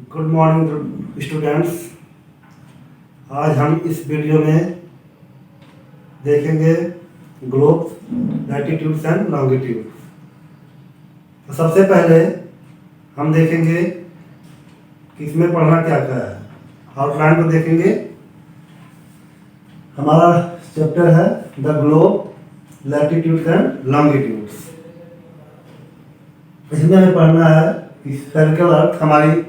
Good morning students. आज हम इस वीडियो में देखेंगे ग्लोब, लैटिट्यूड्स एंड लॉन्गिट्यूड्स। तो सबसे पहले हम देखेंगे कि इसमें पढ़ना क्या क्या है। आउटलाइन को देखेंगे। हमारा चैप्टर है the globe, latitudes and longitudes. इसमें हमें पढ़ना है कि स्फेरिकल अर्थ, हमारी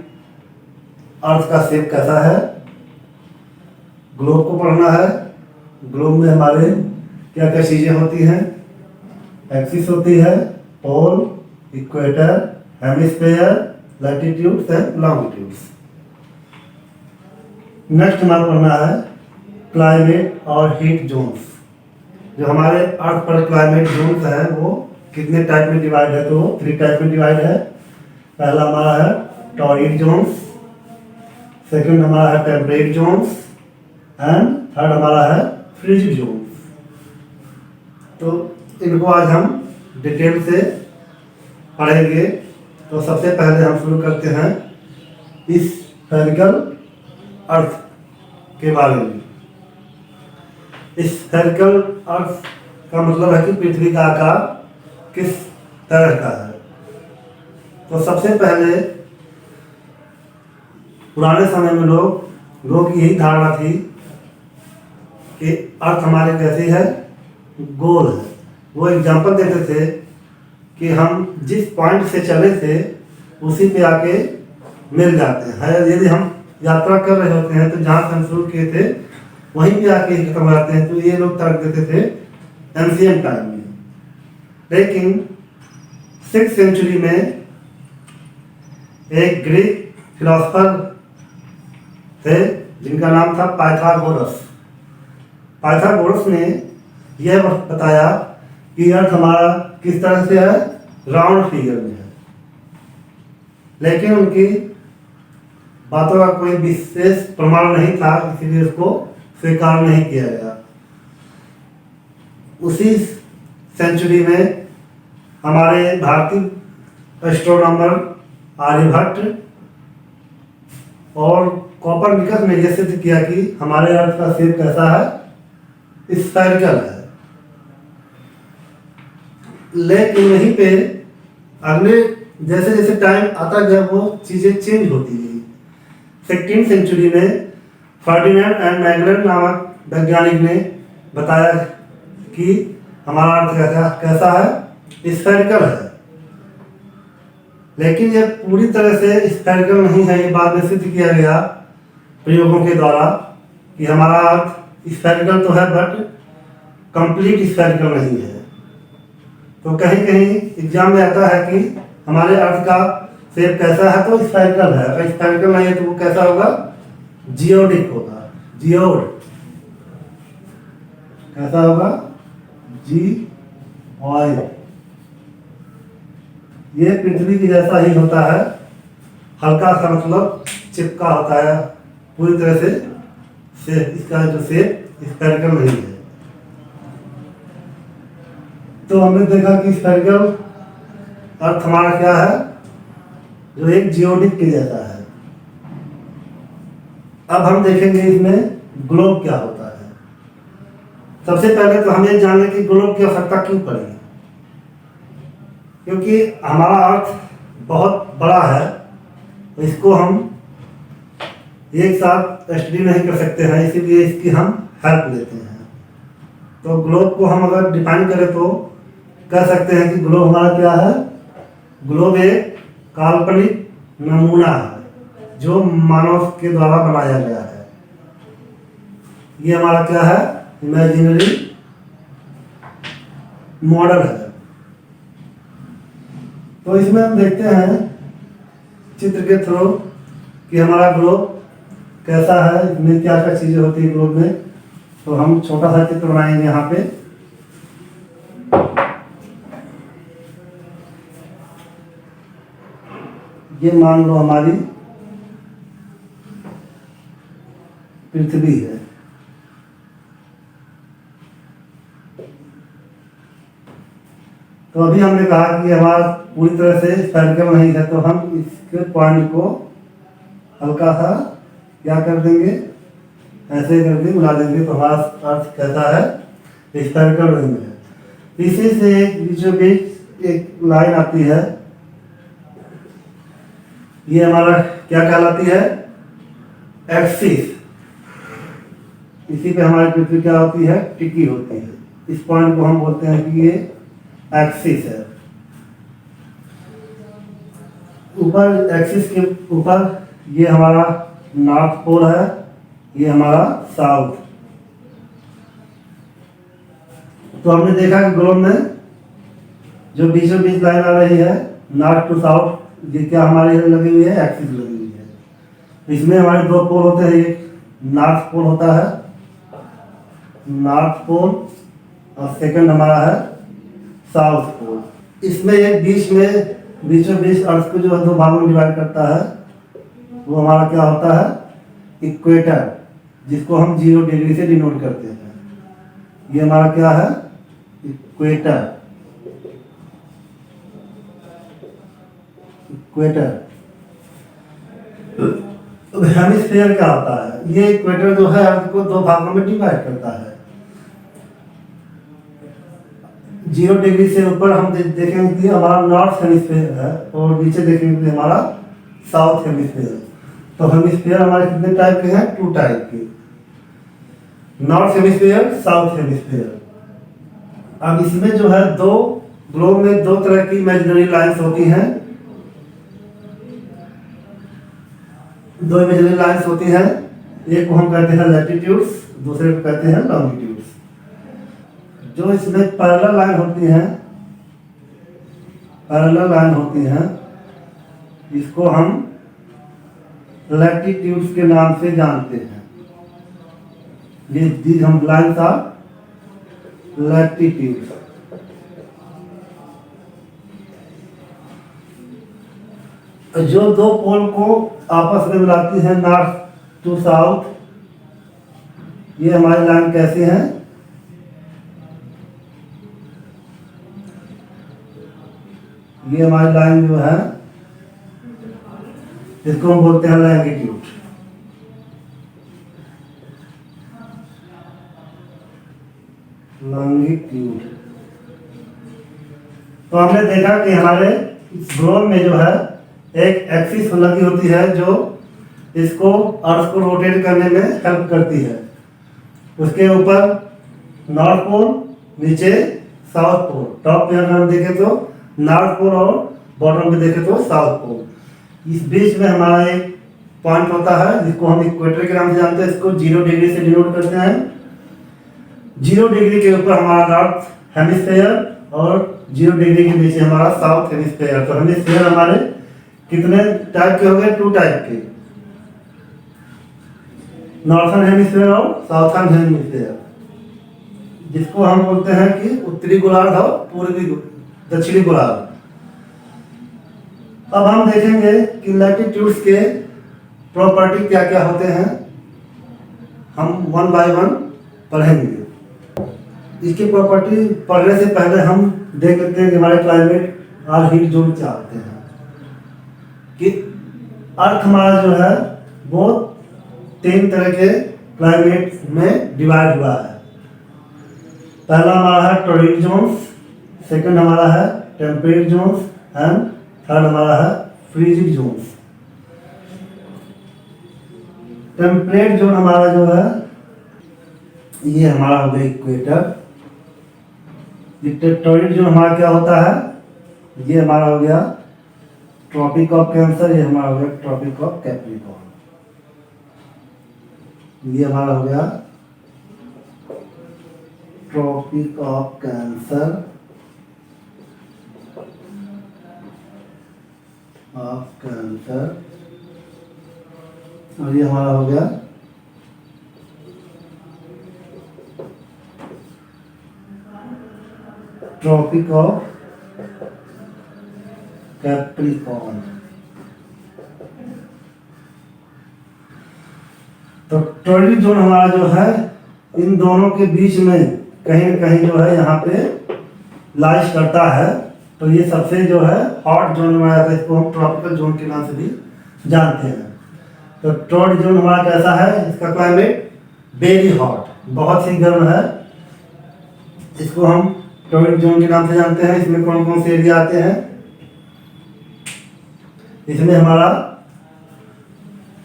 अर्थ का शेप कैसा है। ग्लोब को पढ़ना है। ग्लोब में हमारे क्या क्या चीज़ें होती हैं। एक्सिस होती है, pole, equator, hemisphere, latitudes and longitudes. Next हमारा पढ़ना है क्लाइमेट और हीट जोन्स। जो हमारे अर्थ पर क्लाइमेट जोन्स हैं वो कितने टाइप में डिवाइड है, तो 3 टाइप में डिवाइड है। पहला हमारा है टॉरिड जोन्स, सेकंड हमारा है टेम्परेट जोन्स एंड थर्ड हमारा है फ्रिजिड जोन्स। तो इनको आज हम डिटेल से पढ़ेंगे। तो सबसे पहले हम शुरू करते हैं इस स्फेरिकल अर्थ के बारे में। इस स्फेरिकल अर्थ का मतलब है कि पृथ्वी का आकार किस तरह का है। तो सबसे पहले पुराने समय में लोगों की यही धारणा थी कि अर्थ हमारी कैसी है, गोल है। वो एग्जांपल देते थे कि हम जिस पॉइंट से चले थे उसी पे आके मिल जाते हैं। यदि हम यात्रा कर रहे होते हैं तो जहाँ से हम शुरू किए थे वहीं पे आके खत्म हो जाते हैं। तो ये लोग तर्क देते थे एंशिएंट टाइम में। लेकिन 6th सेंचुरी में एक ग्रीक फिलोसफर थे जिनका नाम था पाइथागोरस। पाइथागोरस ने यह बताया कि अर्थ हमारा किस तरह से है, राउंड फिगर में है। लेकिन उनकी बातों का कोई विशेष प्रमाण नहीं था, इसीलिए उसको स्वीकार नहीं किया गया। उसी सेंचुरी में हमारे भारतीय एस्ट्रोनॉमर आर्यभट्ट और कोपरनिकस ने यह सिद्ध किया कि हमारे अर्थ का शेप कैसा है, स्फेरिकल है। लेकिन वहीं पे अगले जैसे जैसे टाइम आता गया वो चीज़ें चेंज होती गई। 16th सेंचुरी में फर्डिनेंड एंड मैगलन नामक वैज्ञानिक ने बताया कि हमारा अर्थ कैसा है, स्फेरिकल है। लेकिन यह पूरी तरह से स्फेरिकल नहीं है। ये बाद में सिद्ध किया गया प्रयोगों के द्वारा कि हमारा अर्थ स्फेरिकल तो है बट कंप्लीट स्फेरिकल नहीं है। तो कहीं कहीं एग्जाम में आता है कि हमारे अर्थ का शेप कैसा है, तो स्फेरिकल है। अगर स्फेरिकल नहीं है तो वो कैसा होगा, जियोडिक होगा। जियोड कैसा होगा, जियोइड। ये पृथ्वी की जैसा ही होता है, हल्का सा, मतलब चिपका होता है पूरी तरह से इसका जो शेप स्फेरिकल नहीं है। तो हमने देखा कि स्फेरिकल अर्थ हमारा क्या है, जो एक जियोडिक के जैसा है। अब हम देखेंगे इसमें ग्लोब क्या होता है। सबसे पहले तो हमें जान लें कि ग्लोब की आवश्यकता क्यों पड़ी। क्योंकि हमारा अर्थ बहुत बड़ा है, तो इसको हम एक साथ स्टडी नहीं कर सकते हैं, इसीलिए इसकी हम हेल्प लेते हैं। तो ग्लोब को हम अगर डिफाइन करें तो कह सकते हैं कि ग्लोब हमारा क्या है, ग्लोब एक काल्पनिक नमूना है जो मानव के द्वारा बनाया गया है। ये हमारा क्या है, इमेजिनरी मॉडल है। तो इसमें हम देखते हैं चित्र के थ्रू कि हमारा ग्लोब कैसा है, इसमें क्या क्या चीज़ें होती है ग्लोब में। तो हम छोटा सा चित्र बनाएंगे यहाँ पे। ये मान लो हमारी पृथ्वी है। तो अभी हमने कहा कि हमारा पूरी तरह से स्फेरिकल नहीं है, तो हम इसके पॉइंट को हल्का सा क्या कर देंगे, ऐसे करके उड़ा देंगे तो हमारा अर्थ कैसा है, स्फेरिकल रिंग है। इसी से एक बीचों बीच एक लाइन आती है, ये हमारा क्या कहलाती है, एक्सिस। इसी पे हमारी पृथ्वी क्या होती है, टिकी होती है। इस पॉइंट को हम बोलते हैं कि ये एक्सिस है। ऊपर एक्सिस के ऊपर ये हमारा नॉर्थ पोल है, ये हमारा साउथ। तो हमने देखा कि ग्लोब में जो बीचों बीच लाइन आ रही है नॉर्थ टू साउथ, ये क्या हमारे यहाँ लगी हुई है, एक्सिस लगी हुई है। इसमें हमारे दो पोल होते हैं, एक नॉर्थ पोल होता है, नॉर्थ पोल, और सेकंड हमारा है साउथ पोल। इसमें एक बीच में बीचों बीच अर्थ को जो है दो भागों में डिवाइड करता है, वो हमारा क्या होता है, इक्वेटर, जिसको हम 0 डिग्री से डिनोट करते हैं। ये हमारा क्या है, इक्वेटर। इक्वेटर। अब हेमिस्फीयर क्या होता है, ये इक्वेटर जो है अर्थ को दो भागों में डिवाइड करता है। 0 डिग्री से ऊपर हम देखेंगे कि हमारा नॉर्थ हेमिस्फीयर है, और नीचे देखेंगे कि हमारा साउथ हेमिस्फीयर। तो हेमिस्फीयर हमारे कितने टाइप के हैं, 2 टाइप के, नॉर्थ हेमिस्फीयर, साउथ हेमिस्फीयर। अब इसमें जो है दो ग्लोब में दो तरह की इमेजिनरी लाइंस होती हैं, दो इमेजिनरी लाइंस होती हैं। एक को हम कहते हैं लैटिट्यूड्स, दूसरे को कहते हैं लॉन्गिट्यूड्स। जो इसमें पैरेलल लाइन होती हैं, पैरेलल लाइन होती हैं, इसको हम लैटिट्यूड्स के नाम से जानते हैं। ये दीज हम लाइन्स आर लैटिट्यूड्स। जो दो पोल को आपस में मिलाती है नॉर्थ टू साउथ, ये हमारी लाइन कैसे हैं, ये हमारी लाइन जो है इसको हम बोलते हैं लैंगिट्यूड। लॉन्गिट्यूड। तो हमने देखा कि हमारे ग्लोब में जो है एक एक्सिस लगी होती है जो इसको अर्थ को रोटेट करने में हेल्प करती है। उसके ऊपर नॉर्थ पोल, नीचे साउथ पोल। टॉप में अगर हम देखें तो नॉर्थ पोल और बॉटम पे देखें तो साउथ पोल। इस बीच में हमारा एक पॉइंट होता है जिसको हम इक्वेटर के नाम से जानते हैं। इसको 0 डिग्री से डिनोट करते हैं। 0 डिग्री के ऊपर हमारा नॉर्थ हेमिस्फीयर और 0 डिग्री के नीचे हमारा साउथ हेमिस्फीयर। तो हेमिस्फीयर हमारे कितने टाइप के हो गए, 2 टाइप के, नॉर्थर्न हेमिस्फीयर और साउथर्न हेमिस्फीयर, जिसको हम बोलते हैं कि उत्तरी गोलार्ध और पूर्वी दक्षिणी गोलार्ध। अब हम देखेंगे कि लैटिट्यूड्स के प्रॉपर्टी क्या क्या होते हैं, हम 1 बाय 1 पढ़ेंगे। इसकी प्रॉपर्टी पढ़ने से पहले हम देख लेते हैं कि हमारे क्लाइमेट और हीट जोन क्या होते हैं। कि अर्थ हमारा जो है वो 3 तरह के क्लाइमेट में डिवाइड हुआ है। पहला हमारा है टॉर्रिड जोन्स, सेकंड हमारा है टेम्परेट जोन्स एंड थर्ड हमारा है फ्रीजिंग जोन्स। टेम्परेट जोन हमारा जो है ये हमारा हो गया इक्वेटर। टॉर्रिड जोन हमारा क्या होता है, ये हमारा हो गया ट्रॉपिक ऑफ कैंसर, ये हमारा हो गया ट्रॉपिक ऑफ कैप्रिकॉर्न। ये हमारा हो गया ट्रॉपिक ऑफ कैंसर, और ये हमारा हो गया ट्रॉपिक ऑफ कैप्रिकॉर्न। तो टॉर्रिड जोन हमारा जो है इन दोनों के बीच में कहीं न कहीं जो है यहाँ पे लाइज करता है। तो ये सबसे जो है हॉट जोन में आता है, इसको हम ट्रॉपिकल जोन के नाम से भी जानते हैं। तो टॉर्रिड जोन हमारा कैसा है, इसका क्लाइमेट वेरी हॉट, बहुत ही गर्म है। इसको हम टॉर्रिड जोन के नाम से जानते हैं। इसमें कौन कौन से एरिया आते हैं, इसमें हमारा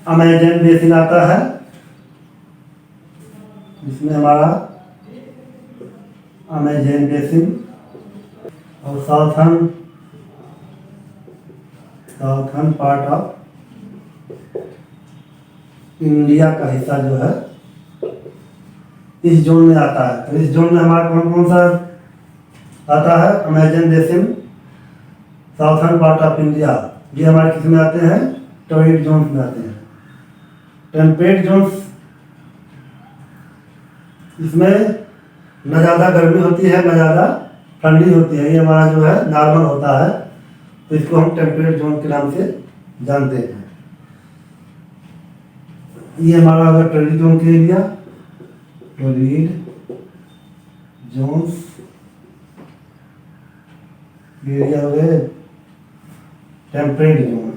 अमेजन बेसिन आता है, इसमें हमारा अमेजन बेसिन, और साउथर्न पार्ट ऑफ इंडिया का हिस्सा जो है इस जोन में आता है। तो इस जोन में हमारा कौन कौन सा आता है, Amazon basin, southern part of India, ये हमारे किस में आते हैं, टॉर्रिड जोन्स में आते हैं। टेम्परेट जोन्स, इसमें न ज़्यादा गर्मी होती है न ज़्यादा ठंडी होती है, ये हमारा जो है नॉर्मल होता है, तो इसको हम टेम्परेट जोन के नाम से जानते हैं। ये हमारा होगा टॉर्रिड जोन के एरिया, टॉर्रिड जोन्स एरिया हो गए। टेम्परेट जोन,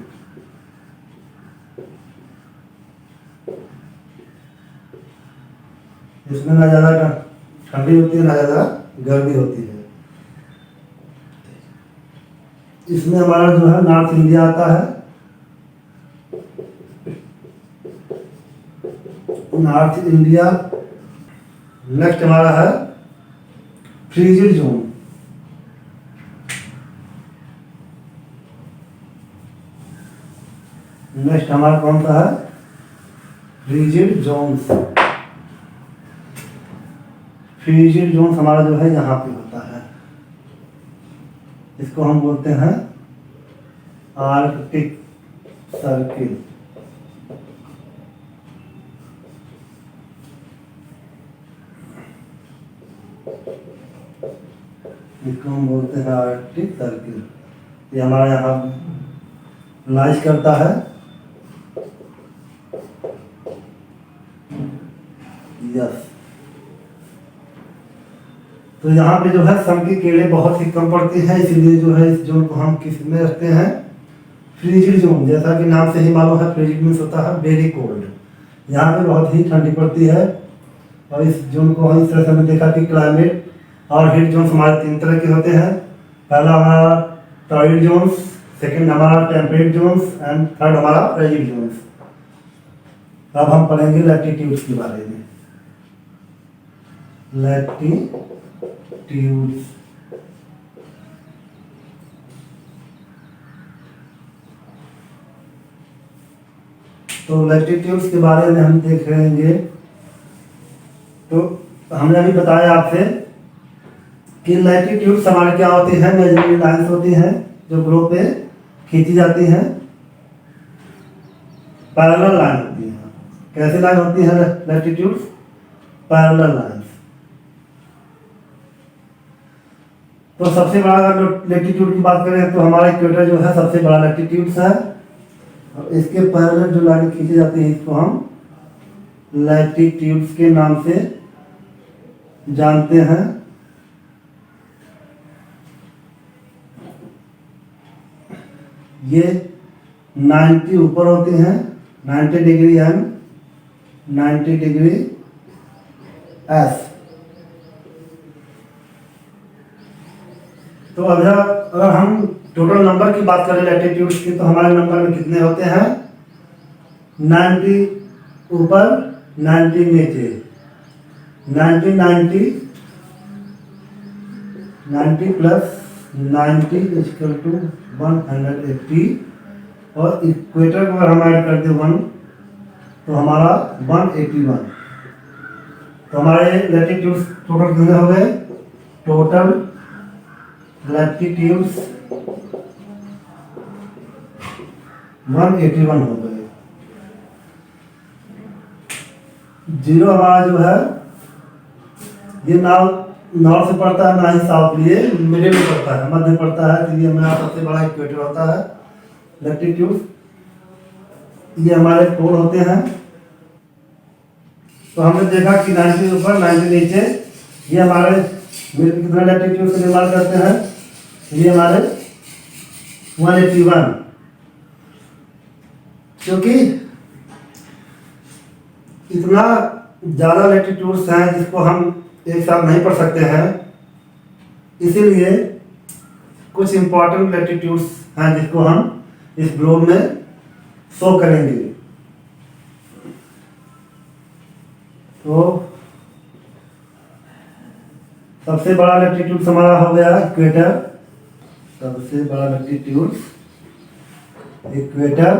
इसमें ना ज़्यादा ठंडी होती है ना ज़्यादा गर्मी होती है। इसमें हमारा जो है नॉर्थ इंडिया आता है, नॉर्थ इंडिया। नेक्स्ट हमारा है फ्रीजिड जोन, नेक्स्ट हमारा कौन सा है, फ्रीजिड जोन्स। फ्रीजिड जोन्स हमारा जो है यहाँ पे होता है, इसको हम बोलते हैं आर्कटिक सर्किल। इसको हम बोलते हैं आर्कटिक सर्किल। ये हमारा यहाँ लाइज करता है। यस, तो यहाँ पे जो है सन की किरणें बहुत ही कम पड़ती हैं, इसलिए जो है इस जोन को हम किस में रखते हैं, फ्रीजिड जोन। जैसा कि नाम से ही मालूम है, फ्रीजिड मीन्स होता है वेरी कोल्ड, यहाँ पे बहुत ही ठंडी पड़ती है। और इस जोन को हम इस तरह से हमने देखा कि क्लाइमेट और हीट जोन्स हमारे 3 तरह के होते हैं। पहला हमारा टॉर्रिड जोन्स, सेकंड हमारा टेम्परेट जोन्स एंड थर्ड हमारा फ्रीजिड जोन्स। अब हम पढ़ेंगे लैटिट्यूड्स के बारे में। लैटिट्यूड्स, तो लैटिट्यूड्स के बारे में हम देख रहेंगे। तो हमने अभी बताया आपसे कि लैटिट्यूड्स हमारे क्या होती हैं, इमेजिनरी लाइंस होती हैं जो ग्लोब पे खींची जाती हैं। पैरेलल लाइन होती है। कैसी लाइन होती है लैटिट्यूड्स, पैरेलल लाइंस। तो सबसे बड़ा अगर लैटिट्यूड की बात करें तो हमारा इक्वेटर जो है सबसे बड़ा लैटिट्यूड्स है, और इसके पैरेलल जो लाइन खींची जाती है इसको हम लैटिट्यूड्स के नाम से जानते हैं। ये 90 ऊपर होती हैं, 90 डिग्री एम, 90 डिग्री एस। तो अगर हम टोटल नंबर की बात करें लैटिट्यूड्स की, तो हमारे नंबर में कितने होते हैं, 90 ऊपर 90 नीचे, 90 प्लस 90 इक्वल टू 180। और इक्वेटर को अगर हम ऐड कर दें 1 तो हमारा 181। तो हमारे लैटिट्यूड्स टोटल कितने हो गए, टोटल लैटिट्यूड्स 181 हो गए। जीरो हमारा जो है ये नॉर्थ से पड़ता है ना ही साउथ, ये मिडिल में पड़ता है, मध्य में पड़ता है, तो ये हमारा सबसे बड़ा इक्वेटर होता है लैटिट्यूड। ये हमारे पोल होते हैं। तो हमने देखा कि 90 ऊपर 90 नीचे, ये हमारे कितना लैटिट्यूड से निर्माण करते हैं, ये हमारे 181, क्योंकि इतना ज़्यादा लैटिट्यूड्स हैं जिसको हम एक साथ नहीं पढ़ सकते हैं, इसीलिए कुछ इम्पोर्टेंट लैटिट्यूड्स हैं जिसको हम इस ग्लोब में शो करेंगे। तो सबसे बड़ा लैटिट्यूड हमारा हो गया इक्वेटर। सबसे बड़ा लैटिट्यूड इक्वेटर।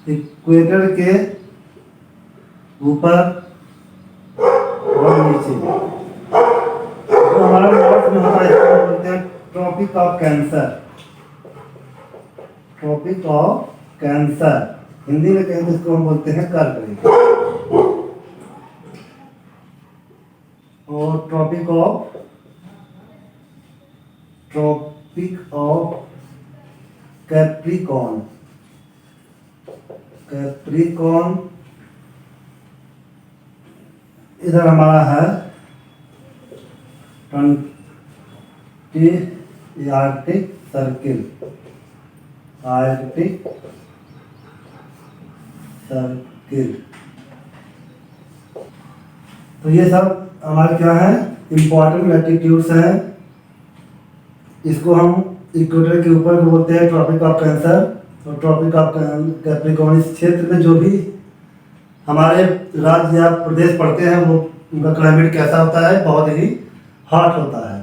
इक्वेटर के ऊपर और नीचे तो हमारा नॉर्थ में होता है, इसको बोलते हैं tropic of cancer. Tropic of cancer Hindi में कहें तो इसको हम बोलते हैं कर्क रेखा। और ट्रॉपिक ऑफ कैप्रिकॉर्न। कैप्रिकॉर्न इधर हमारा है 20 आर्कटिक सर्किल। Arctic circle. तो ये सब हमारे क्या है, इम्पोर्टेंट लैटिट्यूड्स हैं। इसको हम इक्वेटर के ऊपर बोलते हैं ट्रॉपिक ऑफ कैंसर और ट्रॉपिक ऑफ कैप्रिकॉर्न। इस क्षेत्र में जो भी हमारे राज्य या प्रदेश पड़ते हैं वो उनका क्लाइमेट कैसा होता है, बहुत ही हॉट होता है।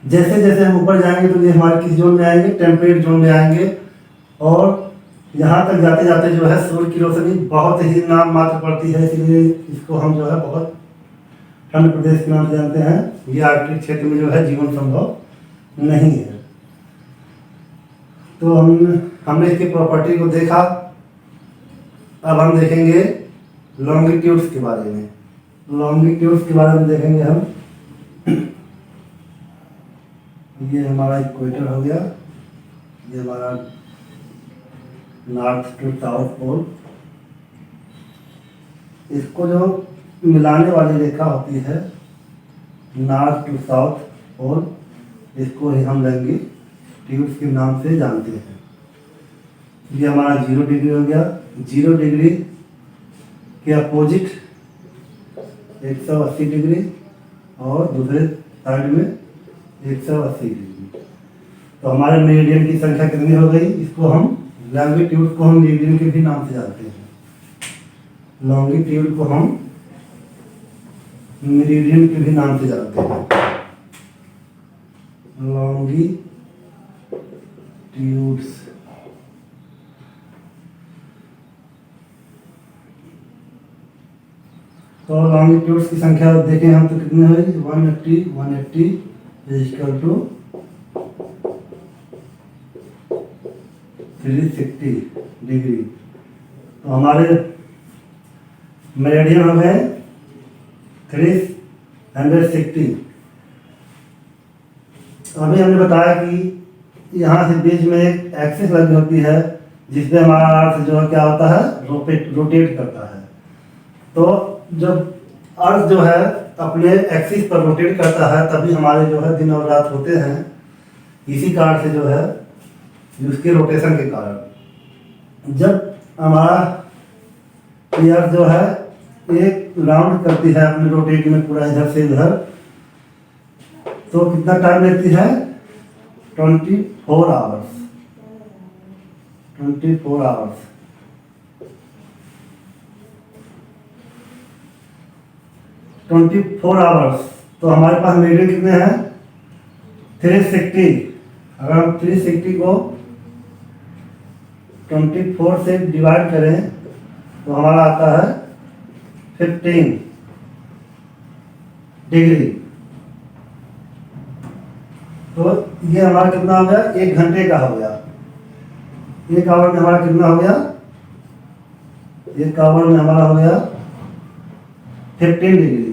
जैसे जैसे हम ऊपर जाएंगे तो ये हमारे किस जोन में आएंगे, टेम्परेट जोन में आएंगे। और यहाँ तक जाते जाते जो है सूर्य की रोशनी बहुत ही नाम मात्र पड़ती है, इसलिए इसको हम जो है बहुत ठंड प्रदेश के नाम से जानते हैं। ये आर्कटिक क्षेत्र में जो है जीवन संभव नहीं है। तो हमने इसकी प्रॉपर्टी को देखा। अब हम देखेंगे लॉन्गिट्यूड्स के बारे में। लॉन्गिट्यूड्स के बारे में देखेंगे हम। ये हमारा इक्वेटर हो गया, ये हमारा नॉर्थ टू साउथ पोल। इसको जो मिलाने वाली रेखा होती है नॉर्थ टू साउथ पोल, इसको ही हम लॉन्गिट्यूड्स के नाम से जानते हैं। ये हमारा 0 डिग्री हो गया। 0 डिग्री के अपोजिट 180 डिग्री और दूसरे साइड में 180 डिग्री। तो हमारे मेरिडियन की संख्या कितनी हो गई, इसको हम लॉन्गिट्यूड को हम मेरिडियन के भी नाम से जानते हैं। लॉन्गिट्यूड को हम मेरिडियन के भी नाम से जानते हैं। लॉन्गिट्यूड्स। तो लॉन्गिट्यूड्स की संख्या देखें हम तो कितनी हुई, 180 इक्वल टू 360 डिग्री। तो हमारे मेरिडियन हो गए 360। अभी हमने बताया कि यहाँ से बीच में एक एक्सिस लगी होती है जिसमें हमारा अर्थ जो है क्या होता है, रोटेट करता है। तो जब अर्थ जो है अपने एक्सिस पर रोटेट करता है तभी हमारे जो है दिन और रात होते हैं। इसी कारण से जो है उसके रोटेशन के कारण जब हमारा अर्थ जो है एक राउंड करती है अपने रोटेट में पूरा इधर से इधर, तो कितना टाइम लेती है, 24 आवर्स। 24 आवर्स। तो हमारे पास मेरिडियन कितने हैं, 360। अगर हम 360 को 24 से डिवाइड करें तो हमारा आता है 15 डिग्री। तो ये हमारा कितना हो गया, 1 घंटे का हो गया। 1 आवर में हमारा कितना हो गया, 1 आवर में हमारा हो गया 15 डिग्री।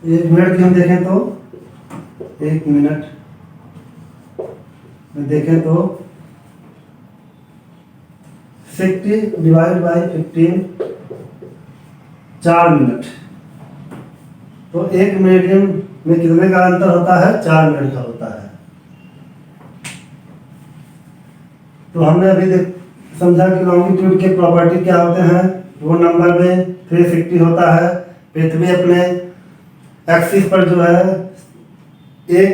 एक मिनट की हम देखें तो 1 मिनट में देखें तो 60 डिवाइड बाई 15 4 मिनट। तो एक मेरिडियन में कितने का अंतर होता है, 4 मिनट का होता है। तो हमने अभी समझा कि लॉन्गिट्यूड के प्रॉपर्टी क्या होते हैं। वो नंबर में 360 होता है। पृथ्वी अपने एक्सिस पर जो है एक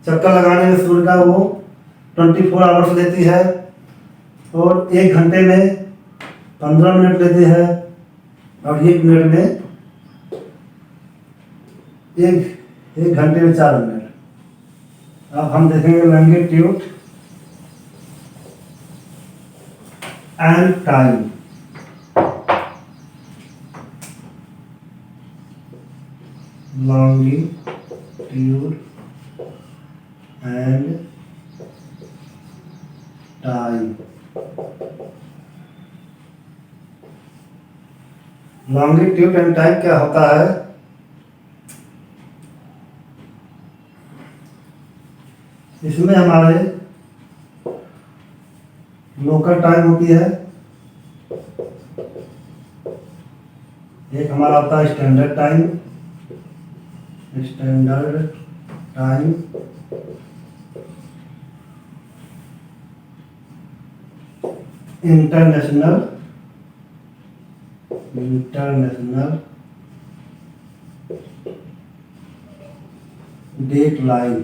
चक्कर लगाने में सूर्य का वो 24 आवर्स लेती है और 1 घंटे में 15 मिनट लेती है और 1 मिनट में एक घंटे में 4 मिनट। अब हम देखेंगे longitude and time. Longitude and time. Longitude and time क्या होता है? इसमें हमारे लोकल टाइम होती है, एक हमारा होता है standard time, international date line,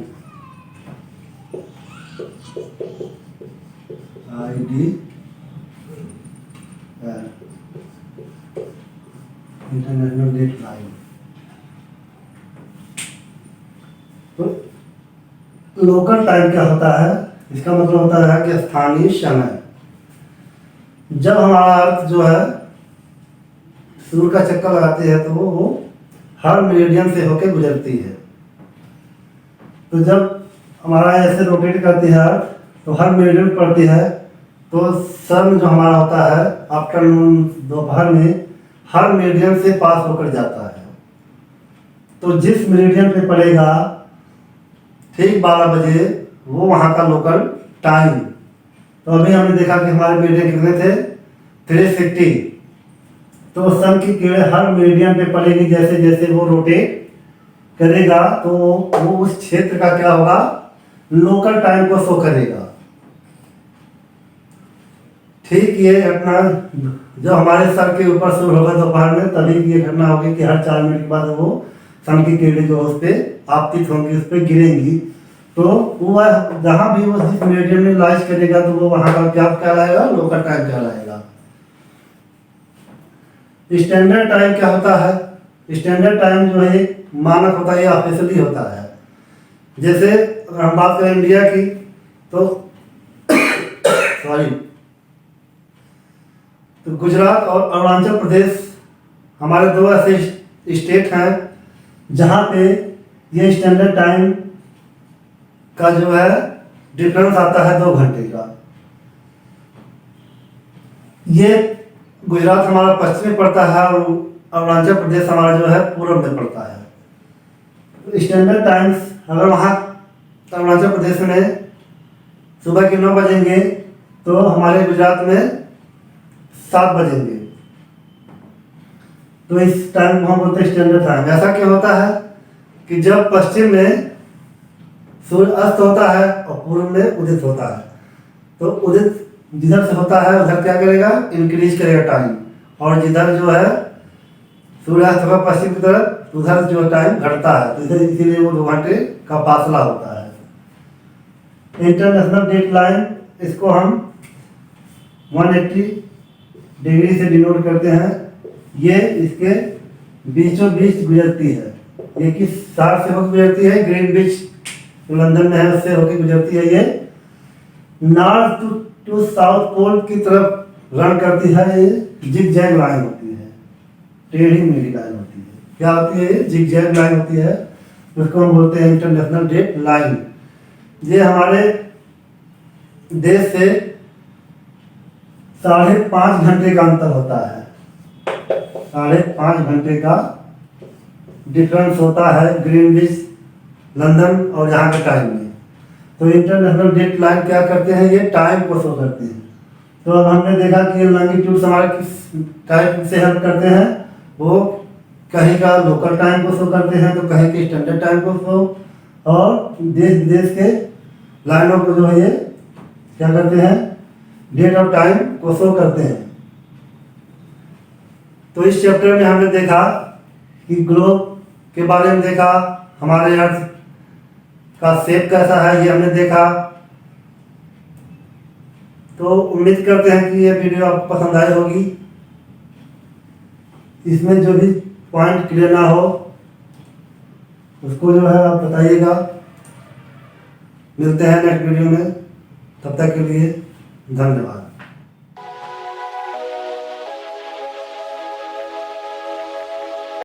IDL, international date line. तो लोकल टाइम क्या होता है? इसका मतलब होता है कि स्थानीय समय। जब हमारा अर्थ जो है सूर्य का चक्कर लगाती है तो वो हर मेरिडियन से होकर गुजरती है। तो जब हमारा ऐसे रोटेट करती है अर्थ तो हर मेरिडियन पड़ती है, तो सन जो हमारा होता है आफ्टरनून दोपहर में हर मेरिडियन से पास होकर जाता है। तो जिस मेरिडियन पे पड़ेगा ठीक 12 बजे वो वहाँ का लोकल टाइम। तो अभी हमने देखा कि हमारे मेरिडियन कितने थे? 360। तो सन की किरणें हर मेरिडियन पे पड़ेगी, जैसे जैसे वो रोटेट करेगा तो वो उस क्षेत्र का क्या होगा? लोकल टाइम को शो करेगा। ठीक ये घटना जब हमारे सर के ऊपर सूर्य होगा दोपहर में, तभी ये घटना होगी कि हर 4 मिनट के बाद वो सन की किरणें जो उस पर आपतित होंगी, उस पर गिरेंगी। तो वो जहाँ भी वो जिस मेरिडियन में लाइज करेगा तो वो वहाँ का क्या कहलाएगा? लोकल टाइम कहलाएगा। स्टैंडर्ड टाइम क्या होता है? स्टैंडर्ड टाइम जो है मानक होता है, या ऑफिशियली होता है। जैसे अगर हम बात करें इंडिया की तो तो गुजरात और अरुणाचल प्रदेश हमारे 2 ऐसे स्टेट हैं जहाँ पे ये स्टैंडर्ड टाइम का जो है डिफरेंस आता है 2 घंटे का। ये गुजरात हमारा पश्चिम में पड़ता है और अरुणाचल प्रदेश हमारा जो है पूर्व में पड़ता है। स्टैंडर्ड टाइम्स अगर वहाँ अरुणाचल प्रदेश में सुबह के 9 बजेंगे तो हमारे गुजरात में 7 बजेंगे। तो इस टाइम को हम बोलते हैं स्टैंडर्ड टाइम। ऐसा क्यों होता है कि जब पश्चिम में सूर्य अस्त होता है और पूर्व में उदित होता है, तो उदित जिधर से होता है उधर क्या करेगा? इंक्रीज करेगा टाइम, और जिधर जो है सूर्यास्त होगा पश्चिम की तरफ उधर जो टाइम घटता है, तो इधर इसीलिए वो 2 घंटे का फासला होता है। इंटरनेशनल डेट लाइन, इसको हम 180 डिग्री से डिनोट करते हैं। ये इसके बीचों बीच गुजरती है। ये किस शहर से होकर गुजरती है? ग्रीनविच लंदन में है, उससे होकर गुजरती है। ये नॉर्थ टू साउथ पोल की तरफ रन करती है। ये जिग-जैग लाइन होती है, टेढ़ी मेढ़ी लाइन होती है। क्या होती है? ये जिग-जैग लाइन होती है, उसको हम बोलते हैं इंटरनेशनल डेट लाइन। ये हमारे देश से 5.5 घंटे का अंतर होता है। 5.5 घंटे का डिफरेंस होता है ग्रीनविच लंदन और यहाँ के टाइम में। तो इंटरनेशनल डेट लाइन क्या करते हैं? ये टाइम को शो करते हैं। तो अब हमने देखा कि ये लॉन्गिट्यूड हमारे किस टाइप से हेल्प करते हैं? वो कहीं का लोकल टाइम को शो करते हैं, तो कहीं के स्टैंडर्ड टाइम को शो, और देश विदेश के लाइनों को जो है ये क्या करते हैं? डेट और टाइम को शो करते हैं। तो इस चैप्टर में हमने देखा कि ग्लोब के बारे में देखा, हमारे अर्थ का शेप कैसा है ये हमने देखा। तो उम्मीद करते हैं कि ये वीडियो आपको पसंद आई होगी। इसमें जो भी पॉइंट क्लियर ना हो उसको जो है आप बताइएगा। मिलते हैं नेक्स्ट वीडियो में, तब तक के लिए धन्यवाद।